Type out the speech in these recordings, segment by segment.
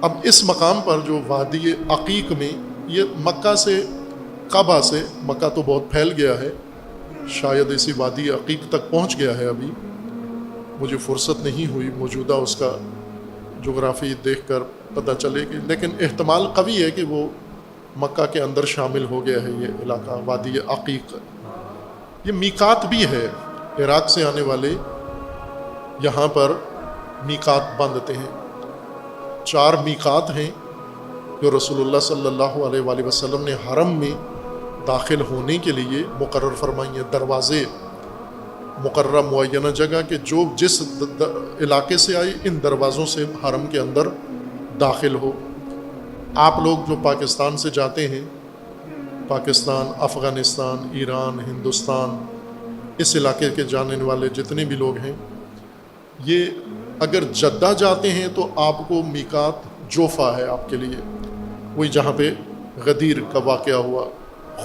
اب اس مقام پر جو وادی عقیق میں، یہ مکہ سے کعبہ سے، مکہ تو بہت پھیل گیا ہے، شاید اسی وادی عقیق تک پہنچ گیا ہے، ابھی مجھے فرصت نہیں ہوئی موجودہ اس کا جغرافی دیکھ کر پتہ چلے گی، لیکن احتمال قوی ہے کہ وہ مکہ کے اندر شامل ہو گیا ہے یہ علاقہ وادی عقیق۔ یہ میقات بھی ہے، عراق سے آنے والے یہاں پر میقات باندھتے ہیں۔ 4 میقات ہیں جو رسول اللہ صلی اللہ علیہ وآلہ وسلم نے حرم میں داخل ہونے کے لیے مقرر فرمائی ہیں، دروازے مقررہ معینہ جگہ کہ جو جس علاقے سے آئے ان دروازوں سے حرم کے اندر داخل ہو۔ آپ لوگ جو پاکستان سے جاتے ہیں، پاکستان، افغانستان، ایران، ہندوستان، اس علاقے کے جانے والے جتنے بھی لوگ ہیں، یہ اگر جدہ جاتے ہیں تو آپ کو میقات جوفا ہے آپ کے لیے، وہی جہاں پہ غدیر کا واقعہ ہوا،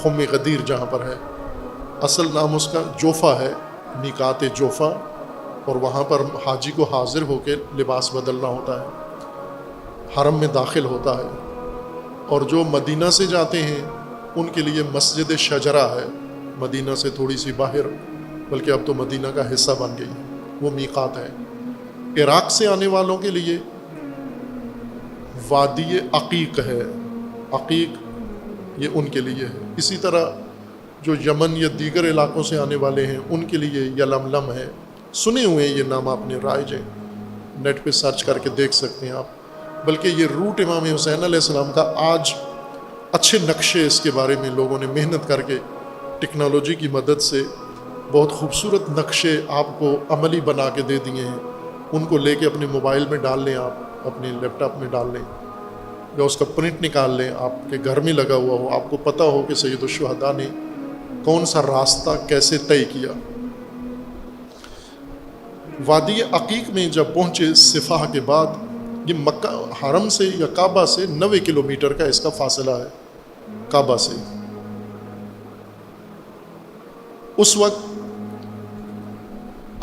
خم غدیر جہاں پر ہے، اصل نام اس کا جوفا ہے، میقات جوفا، اور وہاں پر حاجی کو حاضر ہو کے لباس بدلنا ہوتا ہے، حرم میں داخل ہوتا ہے۔ اور جو مدینہ سے جاتے ہیں ان کے لیے مسجد شجرہ ہے، مدینہ سے تھوڑی سی باہر، بلکہ اب تو مدینہ کا حصہ بن گئی ہے، وہ میقات ہے۔ عراق سے آنے والوں کے لیے وادی عقیق ہے، عقیق یہ ان کے لیے ہے۔ اسی طرح جو یمن یا دیگر علاقوں سے آنے والے ہیں ان کے لیے یلملم ہے، سنے ہوئے ہیں یہ نام، آپ نے رائج ہیں، نیٹ پہ سرچ کر کے دیکھ سکتے ہیں آپ۔ بلکہ یہ روٹ امام حسین علیہ السلام کا آج اچھے نقشے اس کے بارے میں لوگوں نے محنت کر کے ٹیکنالوجی کی مدد سے بہت خوبصورت نقشے آپ کو عملی بنا کے دے دیے ہیں، ان کو لے کے اپنے موبائل میں ڈال لیں، آپ اپنے لیپ ٹاپ میں ڈال لیں یا اس کا پرنٹ نکال لیں، آپ کے گھر میں لگا ہوا ہو، آپ کو پتہ ہو کہ سید الشہداء نے کون سا راستہ کیسے طے کیا۔ وادی عقیق میں جب پہنچے صفح کے بعد، یہ مکہ حرم سے یا کعبہ سے 90 کلومیٹر کا اس کا فاصلہ ہے، کعبہ سے۔ اس وقت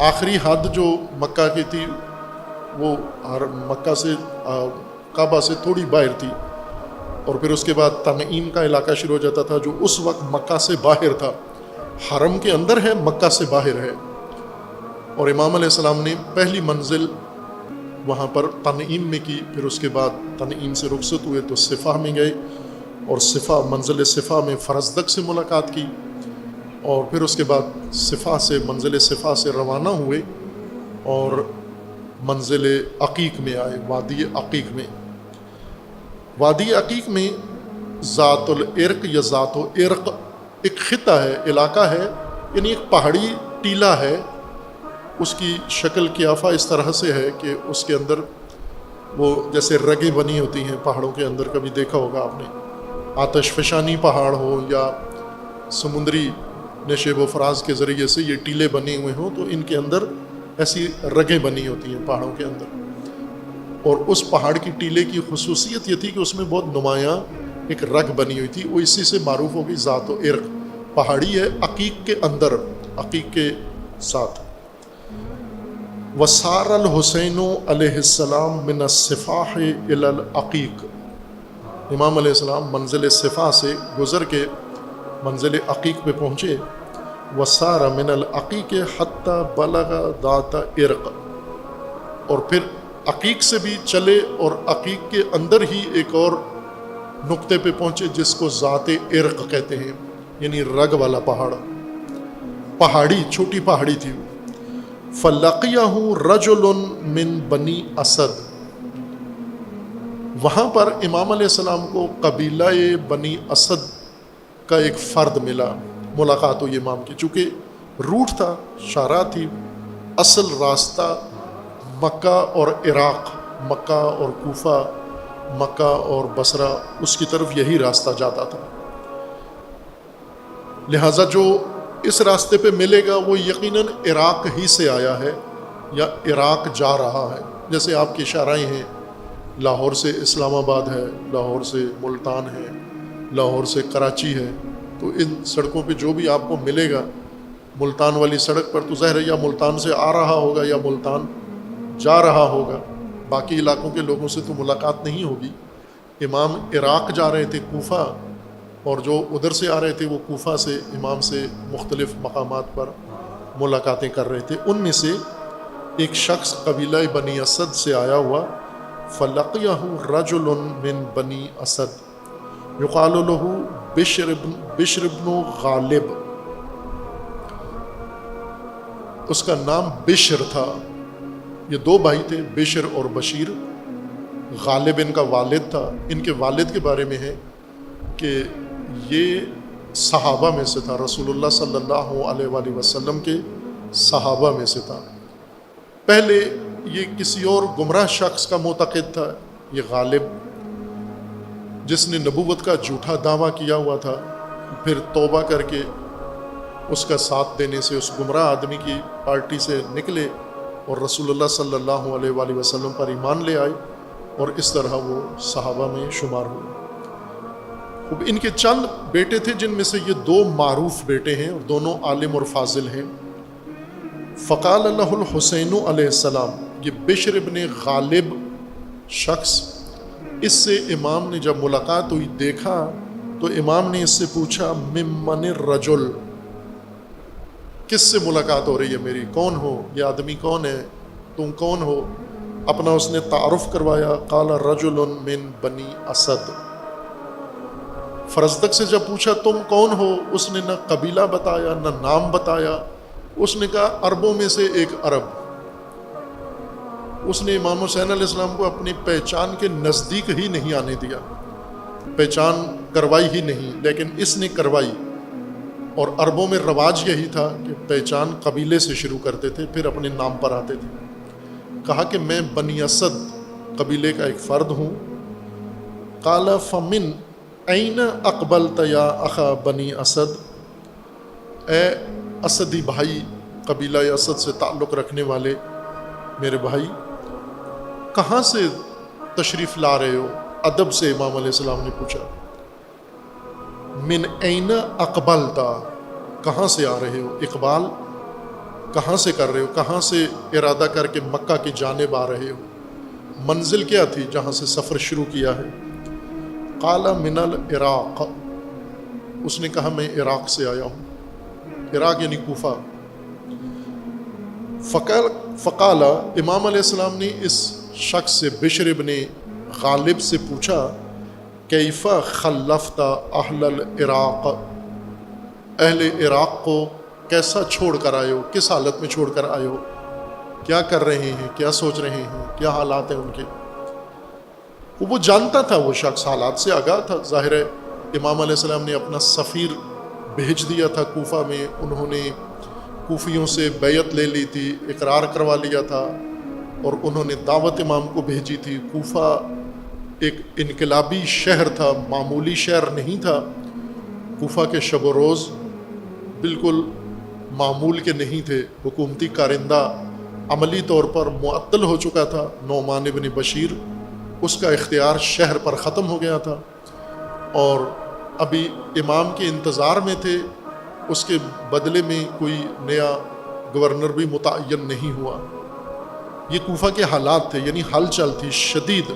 آخری حد جو مکہ کی تھی وہ مکہ سے کعبہ سے تھوڑی باہر تھی، اور پھر اس کے بعد تنعیم کا علاقہ شروع ہو جاتا تھا جو اس وقت مکہ سے باہر تھا، حرم کے اندر ہے، مکہ سے باہر ہے۔ اور امام علیہ السلام نے پہلی منزل وہاں پر تنعیم میں کی، پھر اس کے بعد تنعیم سے رخصت ہوئے تو صفح میں گئے، اور صفح منزل صفح میں فرزدق سے ملاقات کی، اور پھر اس کے بعد صفح سے منزل صفح سے روانہ ہوئے اور منزل عقیق میں آئے، وادی عقیق میں۔ وادی عقیق میں ذات العرق یا ذات و عرق ایک خطہ ہے، علاقہ ہے، یعنی ایک پہاڑی ٹیلہ ہے، اس کی شکل قیافہ اس طرح سے ہے کہ اس کے اندر وہ جیسے رگیں بنی ہوتی ہیں پہاڑوں کے اندر، کبھی دیکھا ہوگا آپ نے، آتش فشانی پہاڑ ہو یا سمندری نشیب و فراز کے ذریعے سے یہ ٹیلے بنے ہوئے ہوں تو ان کے اندر ایسی رگیں بنی ہوتی ہیں پہاڑوں کے اندر۔ اور اس پہاڑ کی ٹیلے کی خصوصیت یہ تھی کہ اس میں بہت نمایاں ایک رگ بنی ہوئی تھی، وہ اسی سے معروف ہوگی ذات و عرق، پہاڑی ہے عقیق کے اندر، عقیق کے ساتھ۔ وَسَارَ الْحُسَيْنُ علیہ السلام مِنَ الصِّفَاحِ إِلَى الْعَقِيقِ، امام علیہ السلام منزل صفا سے گزر کے منزل عقیق پہ پہنچے۔ وَسَارَ مِنَ الْعَقِيقِ حَتَّى بَلَغَ ذَاتَ عِرْقٍ، اور پھر عقیق سے بھی چلے اور عقیق کے اندر ہی ایک اور نقطے پہ پہنچے جس کو ذات عرق کہتے ہیں، یعنی رگ والا پہاڑ، پہاڑی چھوٹی پہاڑی تھی۔ فَلَقِيَهُ رَجُلٌ مِّن بَنِي اسد، وہاں پر امام علیہ السلام کو قبیلہ بنی اسد کا ایک فرد ملا، ملاقات ہوئی امام کی، چونکہ روٹ تھا، شارع تھی، اصل راستہ مکہ اور عراق، مکہ اور کوفہ، مکہ اور بصرہ، اس کی طرف یہی راستہ جاتا تھا، لہٰذا جو اس راستے پہ ملے گا وہ یقیناً عراق ہی سے آیا ہے یا عراق جا رہا ہے۔ جیسے آپ کی شارعیں ہیں، لاہور سے اسلام آباد ہے، لاہور سے ملتان ہے، لاہور سے کراچی ہے، تو ان سڑکوں پہ جو بھی آپ کو ملے گا، ملتان والی سڑک پر تو ظاہر ہے یا ملتان سے آ رہا ہوگا یا ملتان جا رہا ہوگا، باقی علاقوں کے لوگوں سے تو ملاقات نہیں ہوگی. امام عراق جا رہے تھے، کوفہ، اور جو ادھر سے آ رہے تھے وہ کوفہ سے امام سے مختلف مقامات پر ملاقاتیں کر رہے تھے. ان میں سے ایک شخص قبیلہ بنی اسد سے آیا ہوا، فلقیہ رجل من بنی اسد یقال له بشر بن غالب. اس کا نام بشر تھا. یہ دو بھائی تھے، بشر اور بشیر. غالب ان کا والد تھا. ان کے والد کے بارے میں ہے کہ یہ صحابہ میں سے تھا، رسول اللہ صلی اللہ علیہ وآلہ وسلم کے صحابہ میں سے تھا. پہلے یہ کسی اور گمراہ شخص کا معتقد تھا، یہ غالب، جس نے نبوت کا جھوٹا دعویٰ کیا ہوا تھا. پھر توبہ کر کے اس کا ساتھ دینے سے اس گمراہ آدمی کی پارٹی سے نکلے اور رسول اللہ صلی اللہ علیہ وآلہ وسلم پر ایمان لے آئے، اور اس طرح وہ صحابہ میں شمار ہوئے. اب ان کے چند بیٹے تھے جن میں سے یہ دو معروف بیٹے ہیں اور دونوں عالم اور فاضل ہیں. فقال له الحسین علیہ السلام. یہ بشر ابن غالب شخص، اس سے امام نے جب ملاقات ہوئی دیکھا تو امام نے اس سے پوچھا ممن الرجل، کس سے ملاقات ہو رہی ہے میری، کون ہو، یہ آدمی کون ہے، تم کون ہو. اپنا اس نے تعارف کروایا. قال رجل من بنی اسد. فرزدق سے جب پوچھا تم کون ہو، اس نے نہ قبیلہ بتایا نہ نام بتایا. اس نے کہا عربوں میں سے ایک عرب. اس نے امام حسین علیہ السلام کو اپنی پہچان کے نزدیک ہی نہیں آنے دیا، پہچان کروائی ہی نہیں، لیکن اس نے کروائی. اور عربوں میں رواج یہی تھا کہ پہچان قبیلے سے شروع کرتے تھے، پھر اپنے نام پر آتے تھے. کہا کہ میں بنی اسد قبیلے کا ایک فرد ہوں. قال فمن این اقبلت یا اخا بنی اسد. اے اسدی بھائی، قبیلہ اسد سے تعلق رکھنے والے میرے بھائی، کہاں سے تشریف لا رہے ہو؟ ادب سے امام علیہ السلام نے پوچھا. من این اقبلتا، کہاں سے آ رہے ہو؟ اقبال کہاں سے کر رہے ہو؟ کہاں سے ارادہ کر کے مکہ کی جانب آ رہے ہو؟ منزل کیا تھی جہاں سے سفر شروع کیا ہے؟ قال من العراق. اس نے کہا میں عراق سے آیا ہوں. عراق یعنی کوفہ. فقال، امام علیہ السلام نے اس شخص سے بشر ابن غالب سے پوچھا کیف خلفت اہل العراق. اہل عراق کو کیسا چھوڑ کر آئے ہو، کس حالت میں چھوڑ کر آئے ہو، کیا کر رہے ہیں، کیا سوچ رہے ہیں، کیا حالات ہیں ان کے. وہ جانتا تھا، وہ شخص حالات سے آگاہ تھا. ظاہر ہے امام علیہ السلام نے اپنا سفیر بھیج دیا تھا کوفہ میں، انہوں نے کوفیوں سے بیعت لے لی تھی، اقرار کروا لیا تھا، اور انہوں نے دعوت امام کو بھیجی تھی. کوفہ ایک انقلابی شہر تھا، معمولی شہر نہیں تھا. کوفہ کے شب و روز بالکل معمول کے نہیں تھے. حکومتی کارندہ عملی طور پر معطل ہو چکا تھا. نعمان بن بشیر، اس کا اختیار شہر پر ختم ہو گیا تھا، اور ابھی امام کے انتظار میں تھے. اس کے بدلے میں کوئی نیا گورنر بھی متعین نہیں ہوا. یہ کوفہ کے حالات تھے، یعنی ہلچل تھی، شدید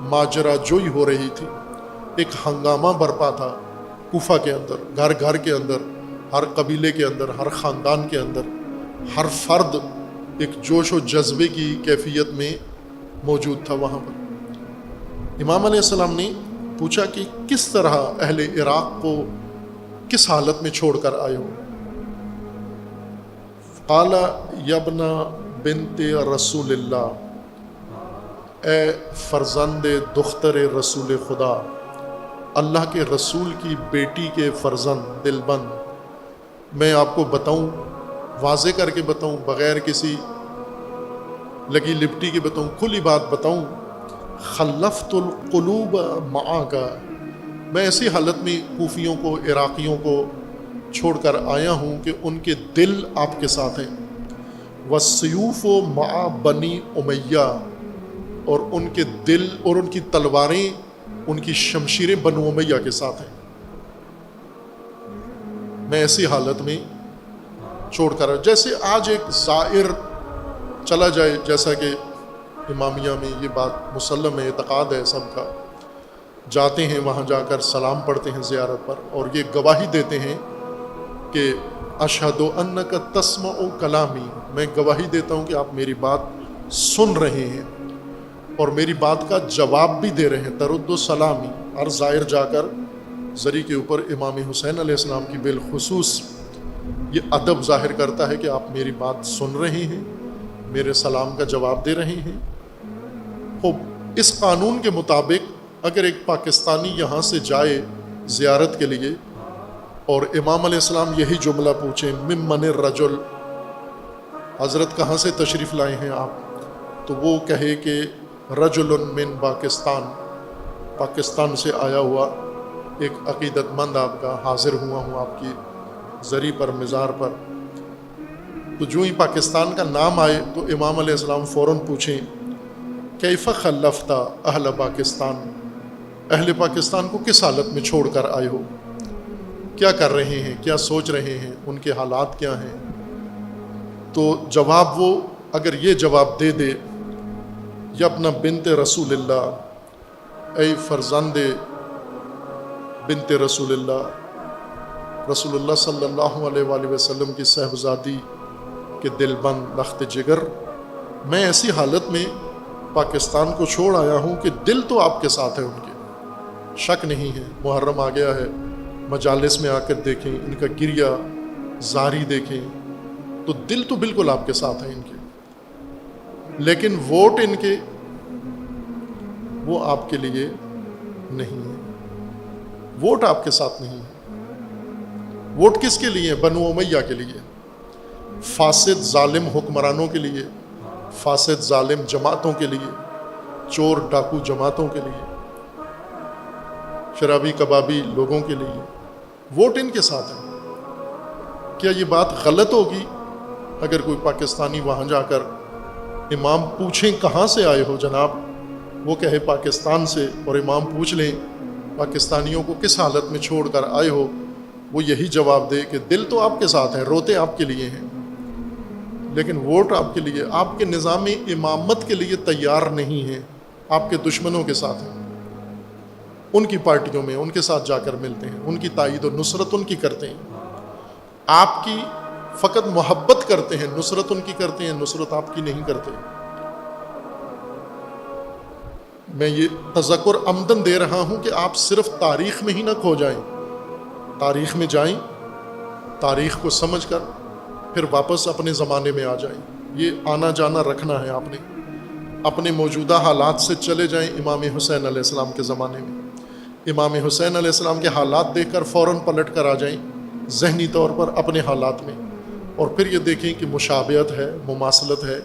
ماجرا جوئی ہو رہی تھی. ایک ہنگامہ برپا تھا کوفہ کے اندر، گھر گھر کے اندر، ہر قبیلے کے اندر، ہر خاندان کے اندر، ہر فرد ایک جوش و جذبے کی کیفیت میں موجود تھا وہاں پر. امام علیہ السلام نے پوچھا کہ کس طرح اہل عراق کو کس حالت میں چھوڑ کر آئے ہو؟ قال یبن بنت رسول اللہ. اے فرزند دختر رسول خدا، اللہ کے رسول کی بیٹی کے فرزند دل بند. میں آپ کو بتاؤں، واضح کر کے بتاؤں، بغیر کسی لگی لپٹی کے بتاؤں، کھلی بات بتاؤں. خلفت القلوب معاک. میں ایسی حالت میں کوفیوں کو، عراقیوں کو چھوڑ کر آیا ہوں کہ ان کے دل آپ کے ساتھ ہیں. والسیوف مع بنی امیہ، اور ان کے دل اور ان کی تلواریں، ان کی شمشیریں بنو امیہ کے ساتھ ہیں. میں ایسی حالت میں چھوڑ کر، جیسے آج ایک زائر چلا جائے، جیسا کہ امامیہ میں یہ بات مسلم ہے، اعتقاد ہے سب کا، جاتے ہیں وہاں جا کر سلام پڑھتے ہیں زیارت پر، اور یہ گواہی دیتے ہیں کہ اشہد انک تسمع کلامی، میں گواہی دیتا ہوں کہ آپ میری بات سن رہے ہیں اور میری بات کا جواب بھی دے رہے ہیں، ترد السلامی، ہر زائر جا کر زری کے اوپر امام حسین علیہ السلام کی بالخصوص یہ ادب ظاہر کرتا ہے کہ آپ میری بات سن رہے ہیں، میرے سلام کا جواب دے رہے ہیں۔ خوب، اس قانون کے مطابق اگر ایک پاکستانی یہاں سے جائے زیارت کے لیے اور امام علیہ السلام یہی جملہ پوچھیں، ممن الرجل، حضرت کہاں سے تشریف لائے ہیں آپ، تو وہ کہے کہ رجل من پاکستان، پاکستان سے آیا ہوا ایک عقیدت مند آپ کا، حاضر ہوا ہوں آپ کی زری پر، مزار پر، تو جو ہی پاکستان کا نام آئے تو امام علیہ السلام فوراً پوچھیں کیف خلفت اہل پاکستان، اہل پاکستان کو کس حالت میں چھوڑ کر آئے ہو، کیا کر رہے ہیں، کیا سوچ رہے ہیں، ان کے حالات کیا ہیں۔ تو جواب وہ اگر یہ جواب دے دے، یا اپنا بنت رسول اللہ، اے فرزند بنت رسول اللہ، رسول اللہ صلی اللہ علیہ وآلہ وسلم کی صاحبزادی کے دل بند لخت جگر، میں ایسی حالت میں پاکستان کو چھوڑ آیا ہوں کہ دل تو آپ کے ساتھ ہے ان کے، شک نہیں ہے، محرم آ گیا ہے، مجالس میں آ کر دیکھیں ان کا گریہ زاری دیکھیں تو دل تو بالکل آپ کے ساتھ ہے ان کے، لیکن ووٹ ان کے وہ آپ کے لیے نہیں ہے، ووٹ آپ کے ساتھ نہیں ہے۔ ووٹ کس کے لیے؟ بنو امیہ کے لیے، فاسد ظالم حکمرانوں کے لیے، فاسد ظالم جماعتوں کے لیے، چور ڈاکو جماعتوں کے لیے، شرابی کبابی لوگوں کے لیے ووٹ ان کے ساتھ ہے۔ کیا یہ بات غلط ہوگی اگر کوئی پاکستانی وہاں جا کر امام پوچھیں کہاں سے آئے ہو جناب، وہ کہے پاکستان سے، اور امام پوچھ لیں پاکستانیوں کو کس حالت میں چھوڑ کر آئے ہو، وہ یہی جواب دے کہ دل تو آپ کے ساتھ ہے، روتے آپ کے لیے ہیں، لیکن ووٹ آپ کے لیے، آپ کے نظام امامت کے لیے تیار نہیں ہیں، آپ کے دشمنوں کے ساتھ ہیں، ان کی پارٹیوں میں ان کے ساتھ جا کر ملتے ہیں، ان کی تائید و نصرت ان کی کرتے ہیں، آپ کی فقط محبت کرتے ہیں، نصرت ان کی کرتے ہیں، نصرت آپ کی نہیں کرتے۔ میں یہ تذکر عمدن دے رہا ہوں کہ آپ صرف تاریخ میں ہی نہ کھو جائیں، تاریخ میں جائیں، تاریخ کو سمجھ کر پھر واپس اپنے زمانے میں آ جائیں۔ یہ آنا جانا رکھنا ہے آپ نے، اپنے موجودہ حالات سے چلے جائیں امام حسین علیہ السلام کے زمانے میں، امام حسین علیہ السلام کے حالات دیکھ کر فوراً پلٹ کر آ جائیں ذہنی طور پر اپنے حالات میں، اور پھر یہ دیکھیں کہ مشابہت ہے، مماثلت ہے۔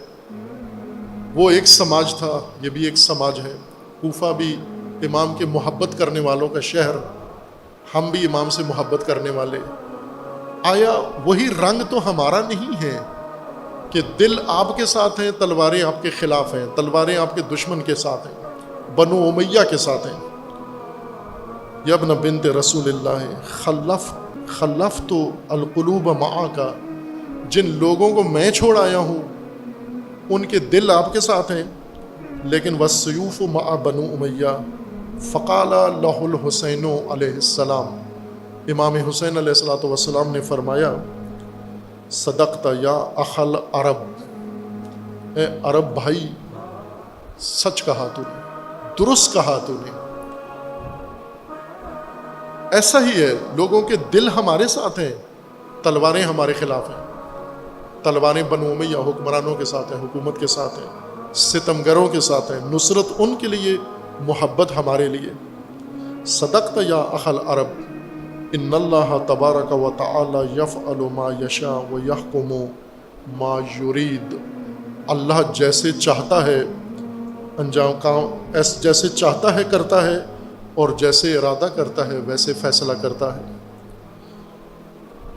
وہ ایک سماج تھا، یہ بھی ایک سماج ہے، کوفہ بھی امام کے محبت کرنے والوں کا شہر، ہم بھی امام سے محبت کرنے والے، آیا وہی رنگ تو ہمارا نہیں ہے کہ دل آپ کے ساتھ ہیں، تلواریں آپ کے خلاف ہیں، تلواریں آپ کے دشمن کے ساتھ ہیں، بنو امیہ کے ساتھ ہیں۔ یا ابن بنت رسول اللہ خلفت القلوب معاک، جن لوگوں کو میں چھوڑ آیا ہوں ان کے دل آپ کے ساتھ ہیں، لیکن والسیوف مع بنو امیہ فقال لہ الحسین علیہ السلام، امام حسین علیہ السلام نے فرمایا صدقت یا اخل عرب، اے عرب بھائی سچ کہا تو نے، درست کہا تو نے۔ ایسا ہی ہے، لوگوں کے دل ہمارے ساتھ ہیں، تلواریں ہمارے خلاف ہیں، تلواریں بنو امیہ حکمرانوں کے ساتھ ہیں، حکومت کے ساتھ ہیں، ستمگروں کے ساتھ ہیں، نصرت ان کے لیے، محبت ہمارے لیے۔ صدقت یا اخل عرب ان اللہ تبارک و تعالی یفعل ما یشاء و یحکم ما یرید، اللہ جیسے چاہتا ہے انجام کام، جیسے چاہتا ہے کرتا ہے، اور جیسے ارادہ کرتا ہے ویسے فیصلہ کرتا ہے۔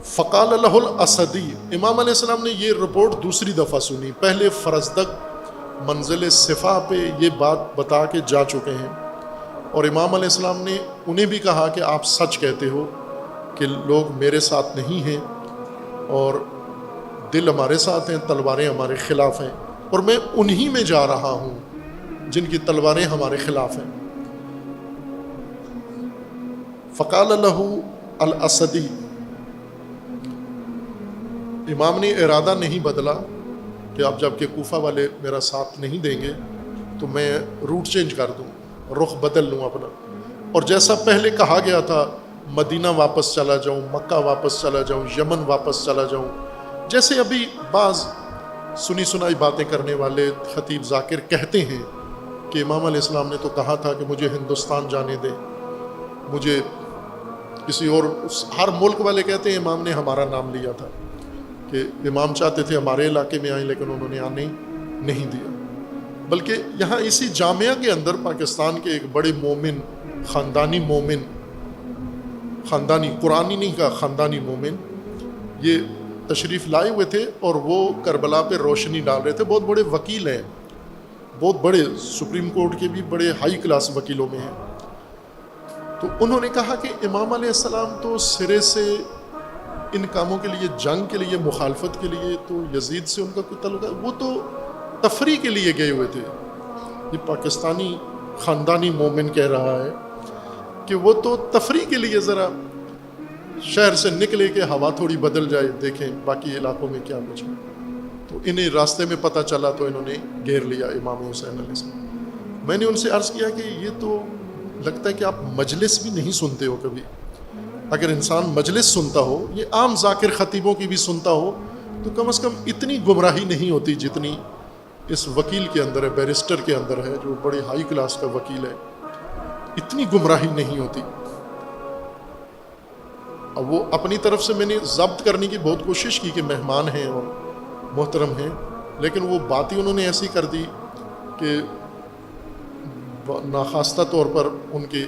فقال لہ الاسدی، امام علیہ السلام نے یہ رپورٹ دوسری دفعہ سنی، پہلے فرزدق منزل صفا پہ یہ بات بتا کے جا چکے ہیں، اور امام علیہ السلام نے انہیں بھی کہا کہ آپ سچ کہتے ہو کہ لوگ میرے ساتھ نہیں ہیں اور دل ہمارے ساتھ ہیں، تلواریں ہمارے خلاف ہیں، اور میں انہی میں جا رہا ہوں جن کی تلواریں ہمارے خلاف ہیں. فقال لہ الاسدی، امام نے ارادہ نہیں بدلا کہ اب جب کہ کوفہ والے میرا ساتھ نہیں دیں گے تو میں روٹ چینج کر دوں، رخ بدل لوں اپنا، اور جیسا پہلے کہا گیا تھا مدینہ واپس چلا جاؤں، مکہ واپس چلا جاؤں، یمن واپس چلا جاؤں. جیسے ابھی بعض سنی سنائی باتیں کرنے والے خطیب ذاکر کہتے ہیں کہ امام علیہ السلام نے تو کہا تھا کہ مجھے ہندوستان جانے دیں، مجھے کسی اور، ہر ملک والے کہتے ہیں امام نے ہمارا نام لیا تھا کہ امام چاہتے تھے ہمارے علاقے میں آئیں لیکن انہوں نے آنے نہیں دیا. بلکہ یہاں اسی جامعہ کے اندر پاکستان کے ایک بڑے مومن، خاندانی مومن، خاندانی قرآنی نہیں کہا، خاندانی مومن، یہ تشریف لائے ہوئے تھے اور وہ کربلا پہ روشنی ڈال رہے تھے. بہت بڑے وکیل ہیں، بہت بڑے سپریم کورٹ کے بھی بڑے ہائی کلاس وکیلوں میں ہیں. تو انہوں نے کہا کہ امام علیہ السلام تو سرے سے ان کاموں کے لیے، جنگ کے لیے، مخالفت کے لیے تو یزید سے ان کا کوئی تعلق ہے، وہ تو تفریح کے لیے گئے ہوئے تھے. یہ پاکستانی خاندانی مومن کہہ رہا ہے کہ وہ تو تفریح کے لیے ذرا شہر سے نکلے کہ ہوا تھوڑی بدل جائے، دیکھیں باقی علاقوں میں کیا کچھ ہے. تو انہیں راستے میں پتہ چلا تو انہوں نے گھیر لیا امام حسین علیہ السلام. میں نے ان سے عرض کیا کہ یہ تو لگتا ہے کہ آپ مجلس بھی نہیں سنتے ہو کبھی. اگر انسان مجلس سنتا ہو، یہ عام ذاکر خطیبوں کی بھی سنتا ہو، تو کم از کم اتنی گمراہی نہیں ہوتی جتنی اس وکیل کے اندر ہے، بیرسٹر کے اندر ہے، جو بڑے ہائی کلاس کا وکیل ہے. اتنی گمراہی نہیں ہوتی. اب وہ اپنی طرف سے میں نے ضبط کرنے کی بہت کوشش کی کہ مہمان ہیں اور محترم ہیں، لیکن وہ بات ہی انہوں نے ایسی کر دی کہ ناخواستہ طور پر ان کی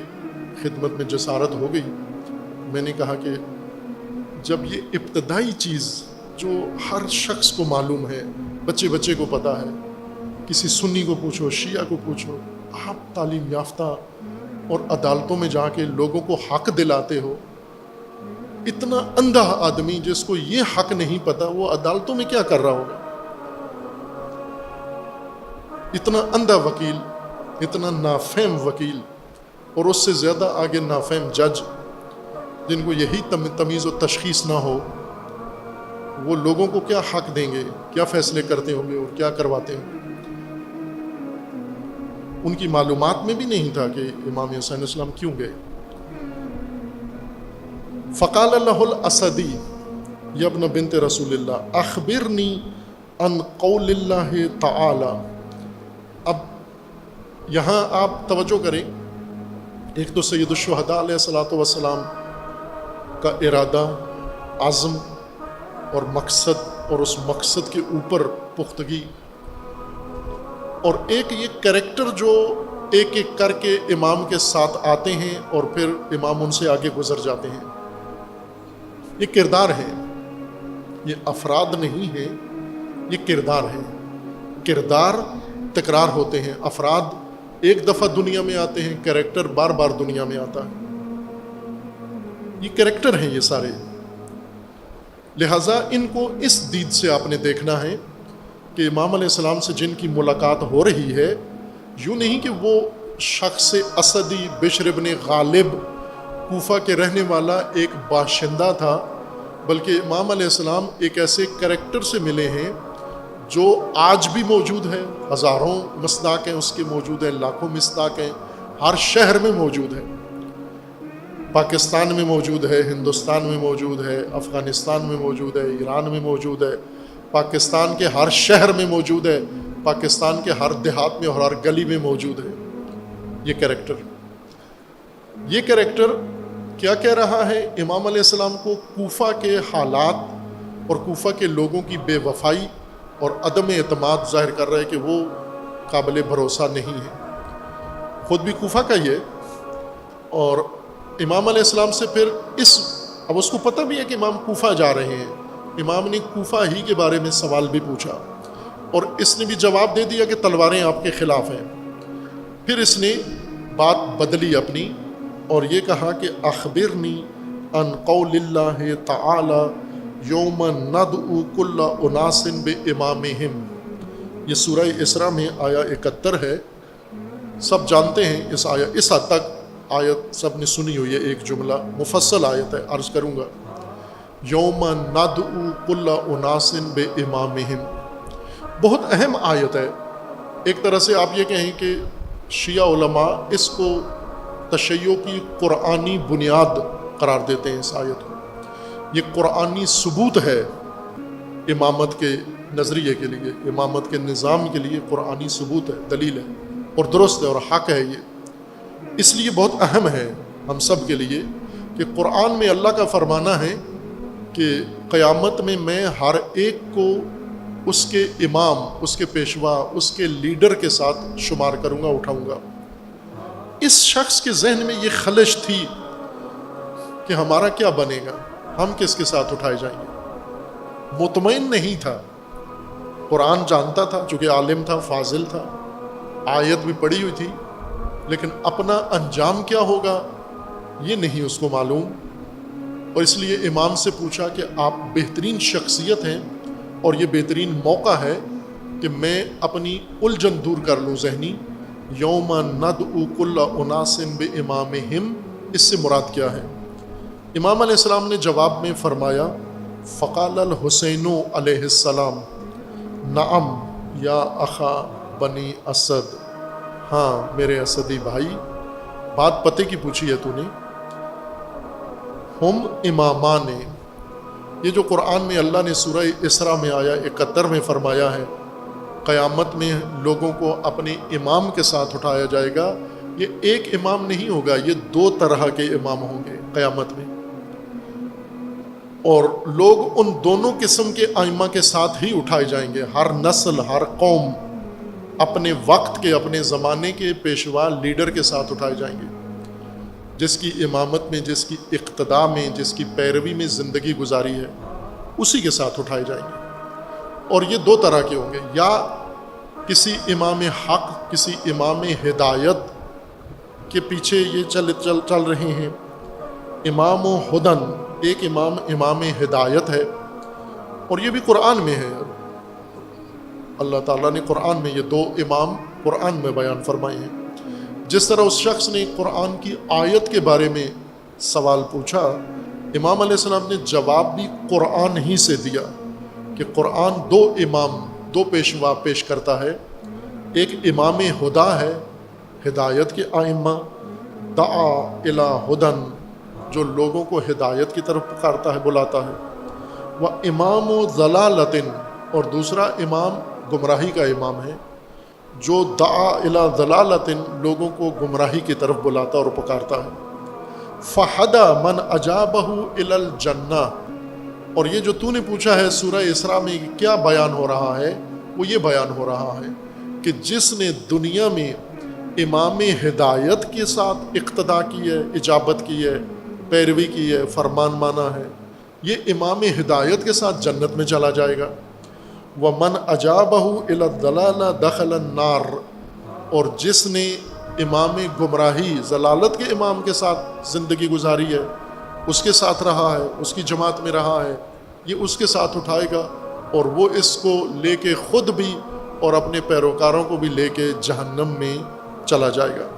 خدمت میں جسارت ہو گئی. میں نے کہا کہ جب یہ ابتدائی چیز جو ہر شخص کو معلوم ہے، بچے بچے کو پتہ ہے، کسی سنی کو پوچھو، شیعہ کو پوچھو، آپ تعلیم یافتہ اور عدالتوں میں جا کے لوگوں کو حق دلاتے ہو. اتنا اندھا آدمی جس کو یہ حق نہیں پتہ، وہ عدالتوں میں کیا کر رہا ہوگا؟ اتنا اندھا وکیل، اتنا نافہم وکیل، اور اس سے زیادہ آگے نافہم جج، جن کو یہی تمیز و تشخیص نہ ہو، وہ لوگوں کو کیا حق دیں گے، کیا فیصلے کرتے ہوں گے اور کیا کرواتے ہوں گے؟ ان کی معلومات میں بھی نہیں تھا کہ امام حسین علیہ السلام کیوں گئے. فقال لہ الاسدی یا ابن بنت رسول اللہ اخبرنی عن قول اللہ تعالی. اب یہاں آپ توجہ کریں، ایک تو سید الشہداء علیہ الصلوۃ والسلام کا ارادہ، عزم اور مقصد، اور اس مقصد کے اوپر پختگی، اور ایک یہ کریکٹر جو ایک ایک کر کے امام کے ساتھ آتے ہیں اور پھر امام ان سے آگے گزر جاتے ہیں. یہ کردار ہے، یہ افراد نہیں ہے، یہ کردار ہے. کردار تکرار ہوتے ہیں، افراد ایک دفعہ دنیا میں آتے ہیں، کریکٹر بار بار دنیا میں آتا ہے. یہ کریکٹر ہیں یہ سارے، لہٰذا ان کو اس دید سے آپ نے دیکھنا ہے کہ امام علیہ السلام سے جن کی ملاقات ہو رہی ہے، یوں نہیں کہ وہ شخص اسدی بشر ابن غالب کوفہ کے رہنے والا ایک باشندہ تھا، بلکہ امام علیہ السلام ایک ایسے کریکٹر سے ملے ہیں جو آج بھی موجود ہے. ہزاروں مصداق ہیں اس کے موجود ہیں، لاکھوں مصداق ہیں، ہر شہر میں موجود ہے. پاکستان میں موجود ہے، ہندوستان میں موجود ہے، افغانستان میں موجود ہے، ایران میں موجود ہے، پاکستان کے ہر شہر میں موجود ہے، پاکستان کے ہر دیہات میں اور ہر گلی میں موجود ہے. یہ کریکٹر کیا کہہ رہا ہے؟ امام علیہ السلام کو کوفہ کے حالات اور کوفہ کے لوگوں کی بے وفائی اور عدم اعتماد ظاہر کر رہا ہے کہ وہ قابل بھروسہ نہیں ہے. خود بھی کوفہ کا ہی ہے، اور امام علیہ السلام سے پھر اب اس کو پتہ بھی ہے کہ امام کوفہ جا رہے ہیں. امام نے کوفہ ہی کے بارے میں سوال بھی پوچھا اور اس نے بھی جواب دے دیا کہ تلواریں آپ کے خلاف ہیں. پھر اس نے بات بدلی اپنی اور یہ کہا کہ اخبرنی عن قول اللہ تعالی یوم ندعو کل اناس بامامہم. یہ سورہ اسراء میں آیا 71 ہے. سب جانتے ہیں اس آیت، اس حد تک آیت سب نے سنی ہوئی ہے، ایک جملہ مفصل آیت ہے، عرض کروں گا۔ یوم ندعو کل اناس بامامہم، بہت اہم آیت ہے۔ ایک طرح سے آپ یہ کہیں کہ شیعہ علماء اس کو تشیع کی قرآنی بنیاد قرار دیتے ہیں۔ اس آیت کو یہ قرآنی ثبوت ہے امامت کے نظریے کے لیے، امامت کے نظام کے لیے قرآنی ثبوت ہے، دلیل ہے، اور درست ہے اور حق ہے۔ یہ اس لیے بہت اہم ہے ہم سب کے لیے کہ قرآن میں اللہ کا فرمانا ہے کہ قیامت میں ہر ایک کو اس کے امام، اس کے پیشوا، اس کے لیڈر کے ساتھ شمار کروں گا، اٹھاؤں گا۔ اس شخص کے ذہن میں یہ خلش تھی کہ ہمارا کیا بنے گا، ہم کس کے ساتھ اٹھائے جائیں گے، مطمئن نہیں تھا۔ قرآن جانتا تھا، چونکہ عالم تھا، فاضل تھا، آیت بھی پڑھی ہوئی تھی، لیکن اپنا انجام کیا ہوگا یہ نہیں اس کو معلوم، اور اس لیے امام سے پوچھا کہ آپ بہترین شخصیت ہیں اور یہ بہترین موقع ہے کہ میں اپنی الجھن دور کر لوں ذہنی۔ یوم ندعو کل اناس بامامہم، اس سے مراد کیا ہے؟ امام علیہ السلام نے جواب میں فرمایا، فقال الحسین علیہ السلام نعم یا اخا بنی اسد، ہاں میرے اسدی بھائی، بات پتے کی پوچھی ہے تو نے۔ ہم امامان، یہ جو قرآن میں اللہ نے سورہ اسراء میں آیا 71 میں فرمایا ہے قیامت میں لوگوں کو اپنے امام کے ساتھ اٹھایا جائے گا، یہ ایک امام نہیں ہوگا، یہ 2 طرح کے امام ہوں گے قیامت میں، اور لوگ ان دونوں قسم کے ائمہ کے ساتھ ہی اٹھائے جائیں گے۔ ہر نسل، ہر قوم اپنے وقت کے، اپنے زمانے کے پیشوا لیڈر کے ساتھ اٹھائے جائیں گے، جس کی امامت میں، جس کی اقتداء میں، جس کی پیروی میں زندگی گزاری ہے، اسی کے ساتھ اٹھائے جائیں گے۔ اور یہ 2 طرح کے ہوں گے، یا کسی امام حق، کسی امام ہدایت کے پیچھے یہ چل رہے ہیں، امام و ہدن، ایک امام ہدایت ہے، اور یہ بھی قرآن میں ہے، اللہ تعالیٰ نے قرآن میں یہ 2 امام قرآن میں بیان فرمائے ہیں۔ جس طرح اس شخص نے قرآن کی آیت کے بارے میں سوال پوچھا، امام علیہ السلام نے جواب بھی قرآن ہی سے دیا کہ قرآن 2 امام، 2 پیشوا پیش کرتا ہے۔ ایک امام ہدا ہے، ہدایت کے ائمہ، دعا الی ہدن، جو لوگوں کو ہدایت کی طرف پکارتا ہے، بلاتا ہے، وہ امام و ضلالت، اور دوسرا امام گمراہی کا امام ہے، جو دعا الی ضلالت، لوگوں کو گمراہی کی طرف بلاتا اور پکارتا ہے۔ فہدی من اجابہ الی الجنہ، اور یہ جو تو نے پوچھا ہے سورہ اسراء میں کیا بیان ہو رہا ہے، وہ یہ بیان ہو رہا ہے کہ جس نے دنیا میں امام ہدایت کے ساتھ اقتداء کی ہے، اجابت کی ہے، پیروی کی ہے، فرمان مانا ہے، یہ امام ہدایت کے ساتھ جنت میں چلا جائے گا۔ وَمَنْ أَجَابَهُ إِلَى الضَّلَالَةِ دَخَلَ النَّارِ، اور جس نے امام گمراہی، ضلالت کے امام کے ساتھ زندگی گزاری ہے، اس کے ساتھ رہا ہے، اس کی جماعت میں رہا ہے، یہ اس کے ساتھ اٹھائے گا، اور وہ اس کو لے کے خود بھی اور اپنے پیروکاروں کو بھی لے کے جہنم میں چلا جائے گا۔